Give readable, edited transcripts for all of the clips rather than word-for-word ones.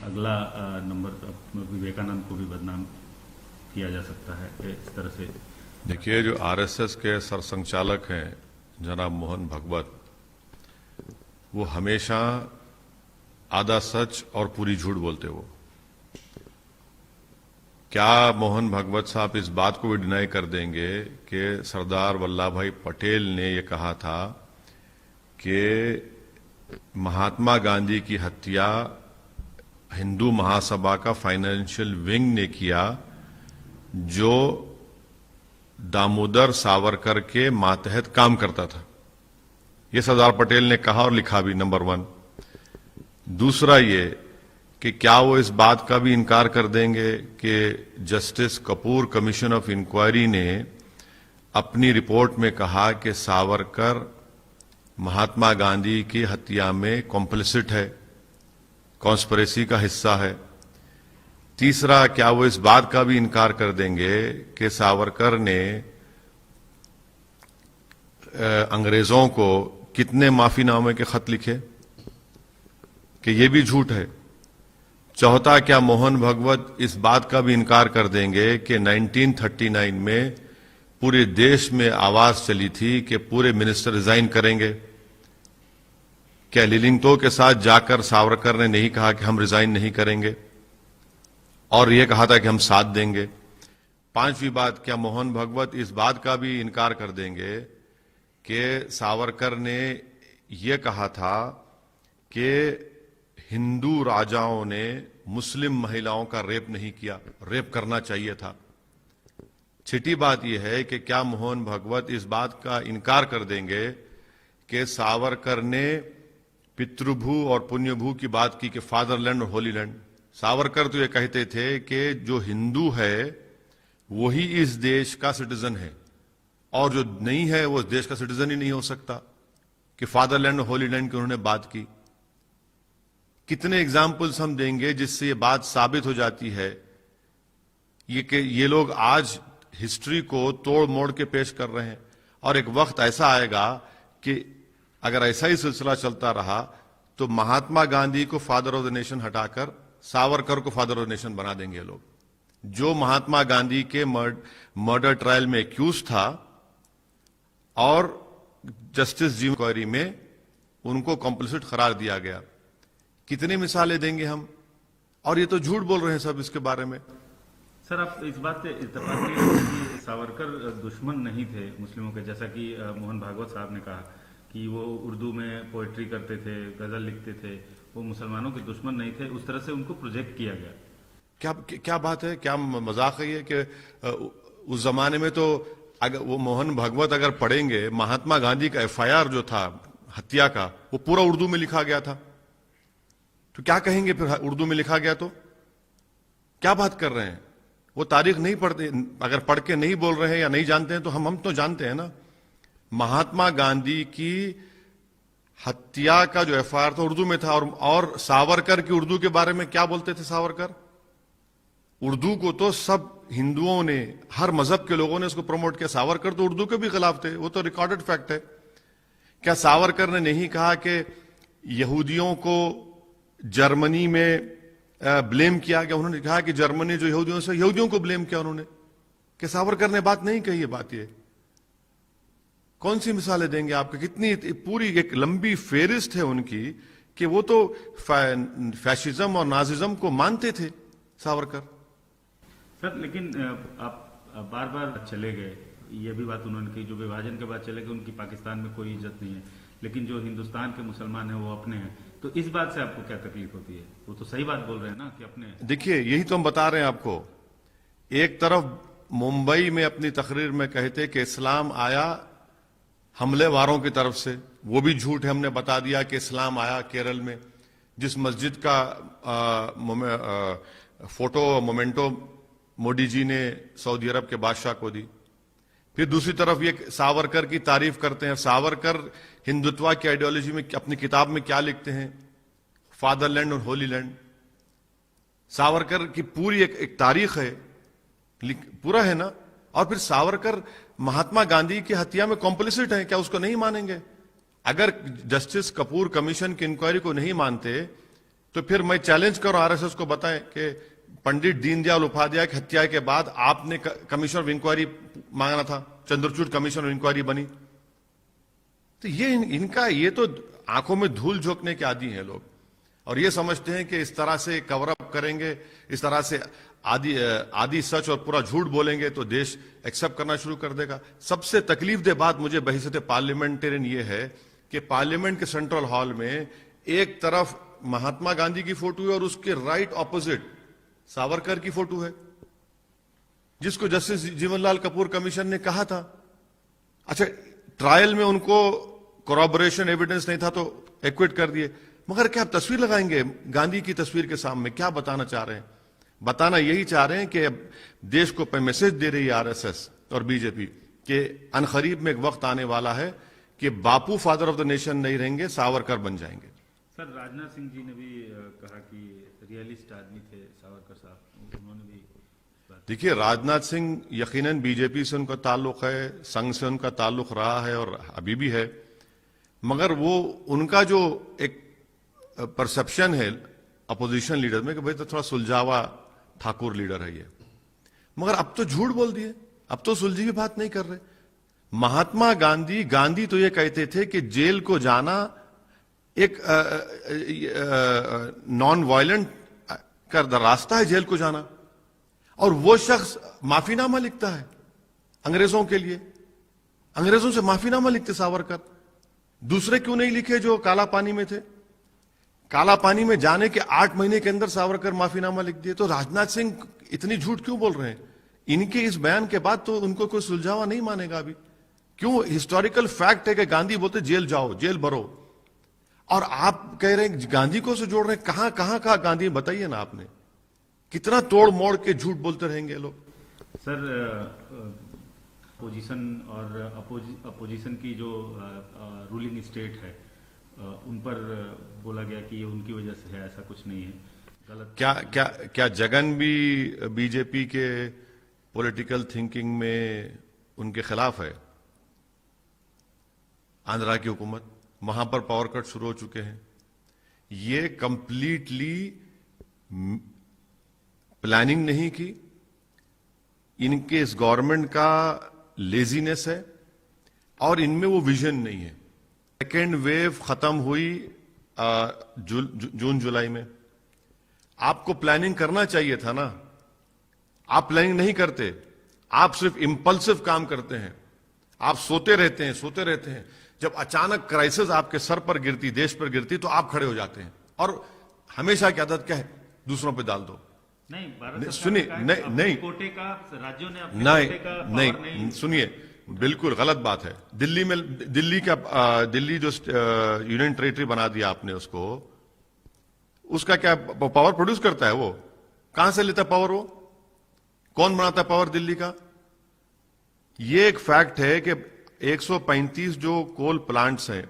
अगला नंबर विवेकानंद को भी बदनाम किया जा सकता है इस तरह से। देखिए, जो आरएसएस के सरसंचालक हैं जनाब मोहन भागवत, वो हमेशा आधा सच और पूरी झूठ बोलते। वो क्या मोहन भागवत साहब इस बात को भी डिनाई कर देंगे कि सरदार वल्लभ भाई पटेल ने ये कहा था कि महात्मा गांधी की हत्या हिंदू महासभा का फाइनेंशियल विंग ने किया, जो दामोदर सावरकर के मातहत काम करता था? ये सरदार पटेल ने कहा और लिखा भी, नंबर 1। दूसरा ये कि क्या वो इस बात का भी इनकार कर देंगे कि justice Kapur commission of inquiry ने अपनी रिपोर्ट में कहा कि सावरकर महात्मा गांधी की हत्या में कॉम्प्लिसिट है, कॉन्स्पिरेसी का हिस्सा है? तीसरा, क्या वो इस बात का भी इनकार कर देंगे कि सावरकर ने अंग्रेजों को कितने माफीनामे के खत लिखे, कि ये भी झूठ है? चौथा, क्या मोहन भागवत इस बात का भी इनकार कर देंगे कि 1939 में पूरे देश में आवाज चली थी कि पूरे मिनिस्टर रिजाइन करेंगे? क्या लिलिंगतो के साथ जाकर सावरकर ने नहीं कहा कि हम रिजाइन नहीं करेंगे, और यह कहा था कि हम साथ देंगे? पांचवी बात, क्या मोहन भागवत इस बात का भी इनकार कर देंगे कि सावरकर ने यह कहा था कि हिंदू राजाओं ने मुस्लिम महिलाओं का रेप नहीं किया, रेप करना चाहिए था? छठी बात यह है कि क्या मोहन भागवत इस बात का इनकार कर देंगे कि सावरकर ने पितृभू और पुण्यभू की बात की कि फादरलैंड और होली लैंड? सावरकर तो ये कहते थे कि जो हिंदू है वही इस देश का सिटीजन है, और जो नहीं है वो इस देश का सिटीजन ही नहीं हो सकता, कि फादरलैंड और होली लैंड की उन्होंने बात की। कितने एग्जाम्पल्स हम देंगे जिससे ये बात साबित हो जाती है ये कि ये लोग आज हिस्ट्री को तोड़ मोड़ के पेश कर रहे हैं, और एक वक्त ऐसा आएगा कि अगर ऐसा ही सिलसिला चलता रहा तो महात्मा गांधी को फादर ऑफ द नेशन हटाकर सावरकर को फादर ऑफ द नेशन बना देंगे लोग। जो महात्मा गांधी के मर्डर ट्रायल में एक्यूज था और जस्टिस जी इंक्वायरी में उनको कॉम्प्लिसिट करार दिया गया। कितनी मिसालें देंगे हम, और ये तो झूठ बोल रहे हैं सब इसके बारे में। सर, आप इस बात से इत्तेफाक नहीं करते कि सावरकर दुश्मन नहीं थे मुस्लिमों के, जैसा कि मोहन भागवत साहब ने कहा कि वो उर्दू में पोएट्री करते थे, गजल लिखते थे, वो मुसलमानों के दुश्मन नहीं थे, उस तरह से उनको प्रोजेक्ट किया गया। क्या बात है, क्या मजाक है ये कि उस जमाने में तो अगर वो मोहन भागवत अगर पढ़ेंगे, महात्मा गांधी का एफआईआर जो था हत्या का, वो पूरा उर्दू में लिखा गया था। तो क्या कहेंगे फिर, उर्दू में लिखा गया तो क्या बात कर रहे हैं? वो तारीख नहीं पढ़ते, अगर पढ़ के नहीं बोल रहे हैं या नहीं जानते हैं तो हम तो जानते हैं ना। महात्मा गांधी की हत्या का जो एफआईआर था उर्दू में था, और सावरकर की उर्दू के बारे में क्या बोलते थे सावरकर? उर्दू को तो सब हिंदुओं ने, हर मजहब के लोगों ने उसको प्रमोट किया। सावरकर तो उर्दू के भी खिलाफ थे, वो तो रिकॉर्डेड फैक्ट है। क्या सावरकर ने नहीं कहा कि यहूदियों को जर्मनी में ब्लेम किया गया? उन्होंने कहा कि जर्मनी जो यहूदियों से, यहूदियों को ब्लेम किया उन्होंने। कि सावरकर ने बात नहीं कही? ये बात ये कौन सी मिसालें देंगे आपके? कितनी पूरी एक लंबी फेरिस्त है उनकी कि वो तो फैशिज्म और नाजिज्म को मानते थे सावरकर। सर, लेकिन आप बार बार चले गए, ये भी बात उन्होंने कही, जो विभाजन के बाद चले गए उनकी पाकिस्तान में कोई इज्जत नहीं है, लेकिन जो हिंदुस्तान के मुसलमान हैं वो अपने हैं। तो इस बात से आपको क्या तकलीफ होती है? वो तो सही बात बोल रहे हैं ना कि अपने। देखिए, यही तो हम बता रहे हैं आपको। एक तरफ मुंबई में अपनी तकरीर में कहते कि इस्लाम आया हमलेवारों की तरफ से, वो भी झूठ है। हमने बता दिया कि इस्लाम आया केरल में, जिस मस्जिद का फोटो मोमेंटो मोदी जी ने सऊदी अरब के बादशाह को दी। फिर दूसरी तरफ ये सावरकर की तारीफ करते हैं। सावरकर हिंदुत्व की आइडियोलॉजी में अपनी किताब में क्या लिखते हैं? फादरलैंड और होली लैंड। सावरकर की पूरी एक तारीख है, पूरा है ना। और फिर सावरकर महात्मा गांधी की हत्या में कॉम्प्लिसिट है, क्या उसको नहीं मानेंगे? अगर जस्टिस कपूर कमीशन की इंक्वायरी को नहीं मानते तो फिर मैं चैलेंज करूं आरएसएस को, बताएं कि पंडित दीनदयाल उपाध्याय की हत्या के बाद आपने कमीशन ऑफ इंक्वायरी मांगना था, चंद्रचूड़ कमीशन ऑफ इंक्वायरी बनी। तो ये इनका ये तो आंखों में धूल झोंकने के आदी हैं लोग, और ये समझते हैं कि इस तरह से कवर अप करेंगे, इस तरह से आदि सच और पूरा झूठ बोलेंगे तो देश एक्सेप्ट करना शुरू कर देगा। सबसे तकलीफदेह बात मुझे बहैसियत पार्लियामेंटेरियन ये है कि पार्लियामेंट के सेंट्रल हॉल में एक तरफ महात्मा गांधी की फोटो है और उसके राइट ऑपोजिट सावरकर की फोटो है, जिसको जस्टिस जीवनलाल कपूर कमीशन ने कहा था। अच्छा, ट्रायल में उनको कोरॉबोरेशन एविडेंस नहीं था तो एक्विट कर दिए, मगर क्या आप तस्वीर लगाएंगे गांधी की तस्वीर के सामने? क्या बताना चाह रहे हैं? बताना यही चाह रहे हैं कि अब देश को मैसेज दे रही है आरएसएस और बीजेपी कि अनकरीब में एक वक्त आने वाला है कि बापू फादर ऑफ द नेशन नहीं रहेंगे, सावरकर बन जाएंगे। सर, राजनाथ सिंह जी ने भी कहा कि रियलिस्ट आदमी थे सावरकर साहब, उन्होंने भी देखिए, राजनाथ सिंह यकीनन बीजेपी से उनका ताल्लुक है, संघ से उनका ताल्लुक रहा है और अभी भी है, मगर वो उनका जो एक परसेप्शन है अपोजिशन लीडर में कि भाई तो थोड़ा सुलझावा ठाकुर लीडर है ये, मगर अब तो झूठ बोल दिए, अब तो सुलझी हुई बात नहीं कर रहे। महात्मा गांधी तो ये कहते थे कि जेल को जाना एक नॉन वायलेंट का रास्ता है, जेल को जाना, और वो शख्स माफीनामा लिखता है अंग्रेजों के लिए, अंग्रेजों से माफीनामा लिखते सावरकर। दूसरे क्यों नहीं लिखे जो काला पानी में थे? काला पानी में जाने के 8 महीने के अंदर सावरकर माफीनामा लिख दिए। तो राजनाथ सिंह इतनी झूठ क्यों बोल रहे हैं? इनके इस बयान के बाद तो उनको कोई सुलझावा नहीं मानेगा अभी। क्यों? हिस्टोरिकल फैक्ट है कि गांधी बोलते जेल जाओ, जेल भरो, और आप कह रहे हैं गांधी को से जोड़ रहे हैं। कहां कहां कहा गांधी, बताइए ना आपने, कितना तोड़ मोड़ के झूठ बोलते रहेंगे लोग। सर, पोजीशन और अपोजिशन की जो रूलिंग स्टेट है उन पर बोला गया कि ये उनकी वजह से है, ऐसा कुछ नहीं है, गलत। क्या जगन भी बीजेपी के पॉलिटिकल थिंकिंग में उनके खिलाफ है? आंध्रा की हुकूमत, वहां पर पावर कट शुरू हो चुके हैं। ये कंप्लीटली प्लानिंग नहीं की, इनके इस गवर्नमेंट का लेजीनेस है और इनमें वो विजन नहीं है। सेकेंड वेव खत्म हुई जून जुलाई में, आपको प्लानिंग करना चाहिए था ना, आप प्लानिंग नहीं करते, आप सिर्फ इंपल्सिव काम करते हैं, आप सोते रहते हैं। जब अचानक क्राइसिस आपके सर पर गिरती, देश पर गिरती, तो आप खड़े हो जाते हैं और हमेशा की आदत क्या है, दूसरों पे डाल दो। नहीं, भारत सुनिए, नहीं कोटे का राज्यों ने अपने कोटे का पावर नहीं, सुनिए, बिल्कुल गलत बात है। दिल्ली जो यूनियन टेरिटरी बना दिया आपने उसको, उसका क्या पावर प्रोड्यूस करता है? वो कहां से लेता पावर? वो कौन बनाता है पावर दिल्ली का? ये एक फैक्ट है कि 135 जो कोल प्लांट्स हैं,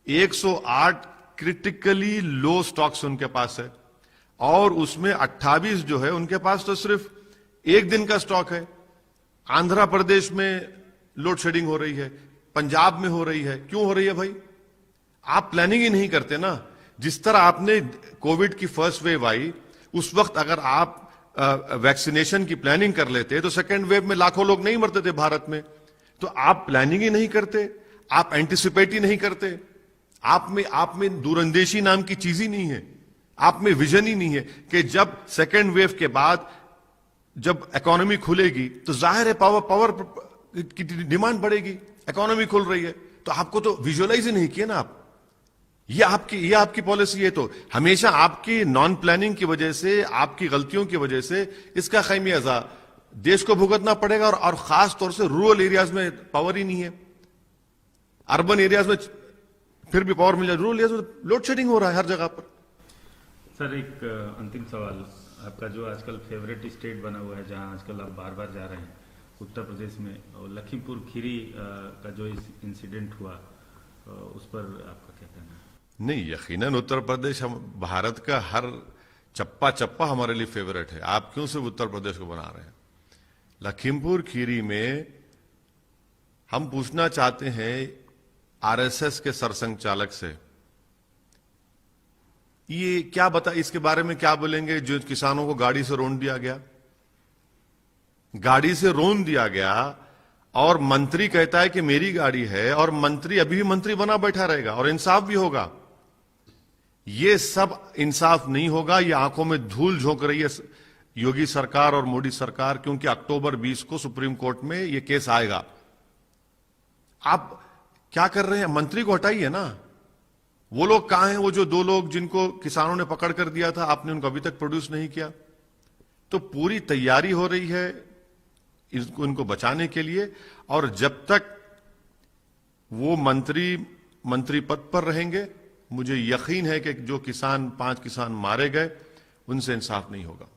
108 क्रिटिकली लो स्टॉक्स उनके पास है, और उसमें 28 जो है उनके पास तो सिर्फ एक दिन का स्टॉक है। आंध्र प्रदेश में लोड शेडिंग हो रही है, पंजाब में हो रही है। क्यों हो रही है भाई? आप प्लानिंग ही नहीं करते ना। जिस तरह आपने कोविड की फर्स्ट वेव आई, उस वक्त अगर आप वैक्सीनेशन की प्लानिंग कर लेते तो सेकेंड वेव में लाखों लोग नहीं मरते थे भारत में। तो आप प्लानिंग ही नहीं करते, आप एंटिसिपेट ही नहीं करते, आप में दूरंदेशी नाम की चीज ही नहीं है, आप में विजन ही नहीं है कि जब सेकेंड वेव के बाद जब इकोनॉमी खुलेगी तो जाहिर है पावर की डिमांड बढ़ेगी। इकोनॉमी खुल रही है तो आपको तो विजुअलाइज ही नहीं किया ना आप। ये आपकी पॉलिसी है। तो हमेशा आपकी नॉन प्लानिंग की वजह से, आपकी गलतियों की वजह से इसका खमियाजा देश को भुगतना पड़ेगा। और खास तौर से रूरल एरियाज में पावर ही नहीं है, अर्बन एरियाज में फिर भी पावर मिल जाए, रूरल एरियाज में लोड शेडिंग हो रहा है हर जगह पर। सर, एक अंतिम सवाल, आपका जो आजकल फेवरेट स्टेट बना हुआ है, जहां आजकल आप बार बार जा रहे हैं, उत्तर प्रदेश में, और लखीमपुर खीरी का जो इंसिडेंट हुआ, उस पर आपका क्या कहना है? नहीं, यकीनन उत्तर प्रदेश हम भारत का हर चप्पा चप्पा हमारे लिए फेवरेट है। आप क्यों सिर्फ उत्तर प्रदेश को बना रहे हैं? लखीमपुर खीरी में हम पूछना चाहते हैं आरएसएस के सरसंघ चालक से ये क्या बता, इसके बारे में क्या बोलेंगे? जो किसानों को गाड़ी से रौंद दिया गया, गाड़ी से रौंद दिया गया, और मंत्री कहता है कि मेरी गाड़ी है, और मंत्री अभी भी मंत्री बना बैठा रहेगा, और इंसाफ भी होगा। ये सब इंसाफ नहीं होगा। ये आंखों में धूल झोंक रही है योगी सरकार और मोदी सरकार, क्योंकि अक्टूबर 20 को सुप्रीम कोर्ट में ये केस आएगा। आप क्या कर रहे हैं? मंत्री को हटाइए ना। वो लोग कहां हैं? वो जो 2 लोग जिनको किसानों ने पकड़ कर दिया था, आपने उनको अभी तक प्रोड्यूस नहीं किया। तो पूरी तैयारी हो रही है इनको बचाने के लिए, और जब तक वो मंत्री पद पर रहेंगे, मुझे यकीन है कि जो 5 किसान मारे गए, उनसे इंसाफ नहीं होगा।